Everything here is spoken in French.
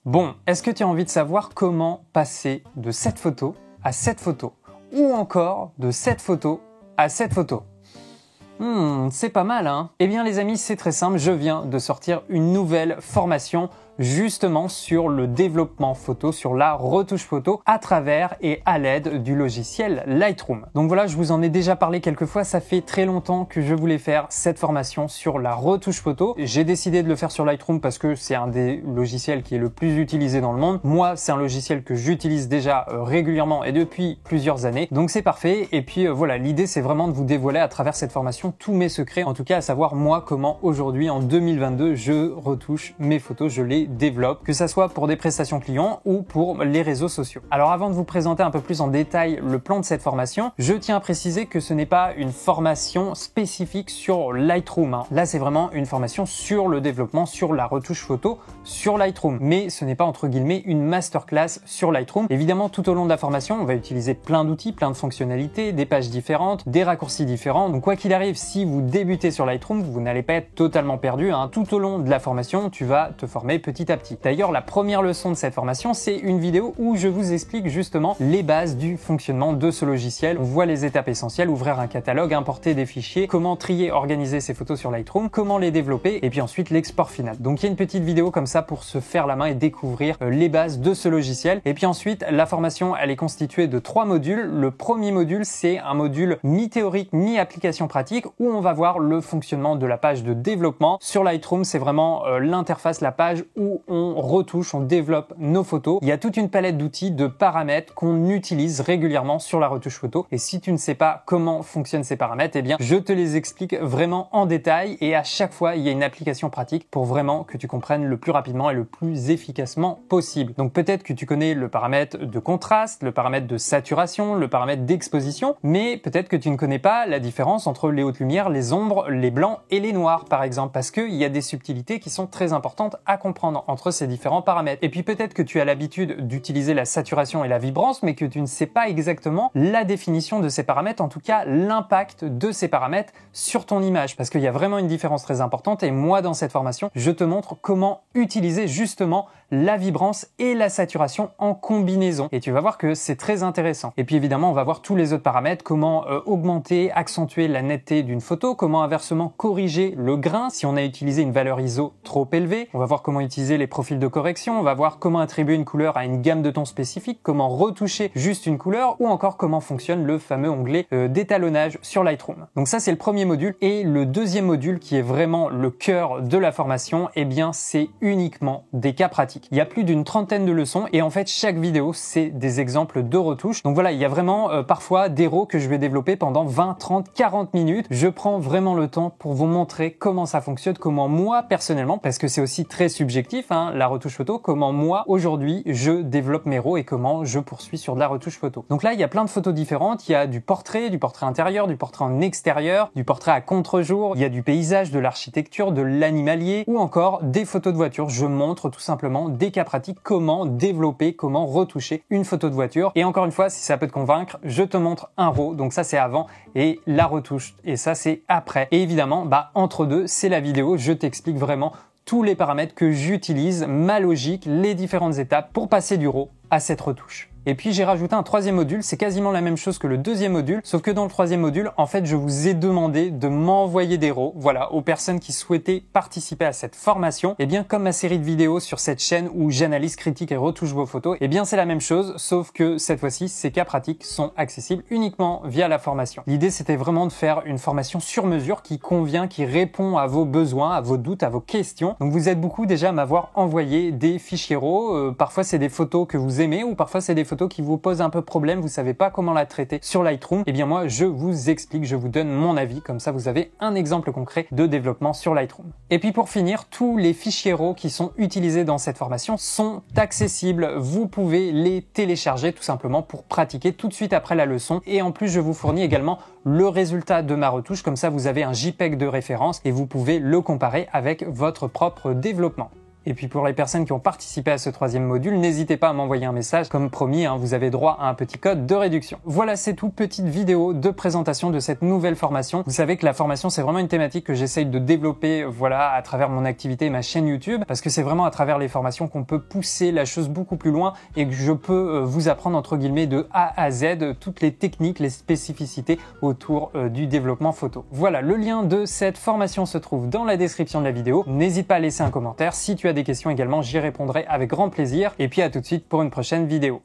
Bon, est-ce que tu as envie de savoir comment passer de cette photo à cette photo? Ou encore de cette photo à cette photo? C'est pas mal, hein? Eh bien les amis, c'est très simple, je viens de sortir une nouvelle formation justement sur le développement photo, sur la retouche photo à travers et à l'aide du logiciel Lightroom. Donc voilà, je vous en ai déjà parlé quelques fois, ça fait très longtemps que je voulais faire cette formation sur la retouche photo. J'ai décidé de le faire sur Lightroom parce que c'est un des logiciels qui est le plus utilisé dans le monde. Moi, c'est un logiciel que j'utilise déjà régulièrement et depuis plusieurs années, donc c'est parfait. Et puis voilà, l'idée c'est vraiment de vous dévoiler à travers cette formation tous mes secrets, en tout cas à savoir moi comment aujourd'hui en 2022 je retouche mes photos, je les développe, que ça soit pour des prestations clients ou pour les réseaux sociaux. Alors avant de vous présenter un peu plus en détail le plan de cette formation, je tiens à préciser que ce n'est pas une formation spécifique sur Lightroom, hein. Là c'est vraiment une formation sur le développement, sur la retouche photo sur Lightroom, mais ce n'est pas entre guillemets une masterclass sur Lightroom. Évidemment, tout au long de la formation, on va utiliser plein d'outils, plein de fonctionnalités, des pages différentes, des raccourcis différents. Donc quoi qu'il arrive, si vous débutez sur Lightroom, vous n'allez pas être totalement perdu, hein. Tout au long de la formation, tu vas te former petit à petit. D'ailleurs, la première leçon de cette formation, c'est une vidéo où je vous explique justement les bases du fonctionnement de ce logiciel. On voit les étapes essentielles, ouvrir un catalogue, importer des fichiers, comment trier, organiser ses photos sur Lightroom, comment les développer et puis ensuite l'export final. Donc il y a une petite vidéo comme ça pour se faire la main et découvrir les bases de ce logiciel. Et puis ensuite, la formation, elle est constituée de 3 modules. Le premier module, c'est un module ni théorique ni application pratique où on va voir le fonctionnement de la page de développement. Sur Lightroom, c'est vraiment l'interface, la page où on retouche, on développe nos photos. Il y a toute une palette d'outils, de paramètres qu'on utilise régulièrement sur la retouche photo. Et si tu ne sais pas comment fonctionnent ces paramètres, eh bien, je te les explique vraiment en détail et à chaque fois, il y a une application pratique pour vraiment que tu comprennes le plus rapidement et le plus efficacement possible. Donc peut-être que tu connais le paramètre de contraste, le paramètre de saturation, le paramètre d'exposition, mais peut-être que tu ne connais pas la différence entre les hautes lumières, les ombres, les blancs et les noirs, par exemple, parce qu'il y a des subtilités qui sont très importantes à comprendre entre ces différents paramètres. Et puis peut-être que tu as l'habitude d'utiliser la saturation et la vibrance, mais que tu ne sais pas exactement la définition de ces paramètres, en tout cas l'impact de ces paramètres sur ton image, parce qu'il y a vraiment une différence très importante. Et moi, dans cette formation, je te montre comment utiliser justement la vibrance et la saturation en combinaison. Et tu vas voir que c'est très intéressant. Et puis évidemment, on va voir tous les autres paramètres, comment augmenter, accentuer la netteté d'une photo, comment inversement corriger le grain si on a utilisé une valeur ISO trop élevée. On va voir comment utiliser les profils de correction, on va voir comment attribuer une couleur à une gamme de tons spécifique, comment retoucher juste une couleur ou encore comment fonctionne le fameux onglet d'étalonnage sur Lightroom. Donc ça, c'est le premier module. Et le deuxième module qui est vraiment le cœur de la formation, eh bien, c'est uniquement des cas pratiques. Il y a plus d'une trentaine de leçons et en fait, chaque vidéo, c'est des exemples de retouches. Donc voilà, il y a vraiment parfois des RAW que je vais développer pendant 20, 30, 40 minutes. Je prends vraiment le temps pour vous montrer comment ça fonctionne, comment moi, personnellement, parce que c'est aussi très subjectif, hein, la retouche photo, comment moi, aujourd'hui, je développe mes RAW et comment je poursuis sur de la retouche photo. Donc là, il y a plein de photos différentes. Il y a du portrait intérieur, du portrait en extérieur, du portrait à contre-jour, il y a du paysage, de l'architecture, de l'animalier ou encore des photos de voiture. Je montre tout simplement des cas pratiques, comment développer, comment retoucher une photo de voiture. Et encore une fois, si ça peut te convaincre, je te montre un RAW. Donc ça, c'est avant et la retouche. Et ça, c'est après. Et évidemment, entre deux, c'est la vidéo. Je t'explique vraiment tous les paramètres que j'utilise, ma logique, les différentes étapes pour passer du RAW à cette retouche. Et puis j'ai rajouté un troisième module, c'est quasiment la même chose que le deuxième module, sauf que dans le troisième module, en fait, je vous ai demandé de m'envoyer des RAW, voilà, aux personnes qui souhaitaient participer à cette formation. Et bien, comme ma série de vidéos sur cette chaîne où j'analyse, critique et retouche vos photos, et bien c'est la même chose, sauf que cette fois-ci, ces cas pratiques sont accessibles uniquement via la formation. L'idée, c'était vraiment de faire une formation sur mesure qui convient, qui répond à vos besoins, à vos doutes, à vos questions. Donc vous êtes beaucoup déjà à m'avoir envoyé des fichiers RAW, parfois c'est des photos que vous aimez ou parfois c'est des photos qui vous posent un peu problème, vous savez pas comment la traiter sur Lightroom. Et bien moi, je vous explique, je vous donne mon avis, comme ça vous avez un exemple concret de développement sur Lightroom. Et puis pour finir, tous les fichiers RAW qui sont utilisés dans cette formation sont accessibles. Vous pouvez les télécharger tout simplement pour pratiquer tout de suite après la leçon. Et en plus, je vous fournis également le résultat de ma retouche, comme ça vous avez un JPEG de référence et vous pouvez le comparer avec votre propre développement. Et puis pour les personnes qui ont participé à ce troisième module, n'hésitez pas à m'envoyer un message. Comme promis, vous avez droit à un petit code de réduction. Voilà, c'est tout. Petite vidéo de présentation de cette nouvelle formation. Vous savez que la formation, c'est vraiment une thématique que j'essaye de développer, voilà, à travers mon activité et ma chaîne YouTube, parce que c'est vraiment à travers les formations qu'on peut pousser la chose beaucoup plus loin et que je peux vous apprendre entre guillemets de A à Z toutes les techniques, les spécificités autour du développement photo. Voilà, le lien de cette formation se trouve dans la description de la vidéo. N'hésite pas à laisser un commentaire. Si tu as des questions également, j'y répondrai avec grand plaisir. Et puis à tout de suite pour une prochaine vidéo.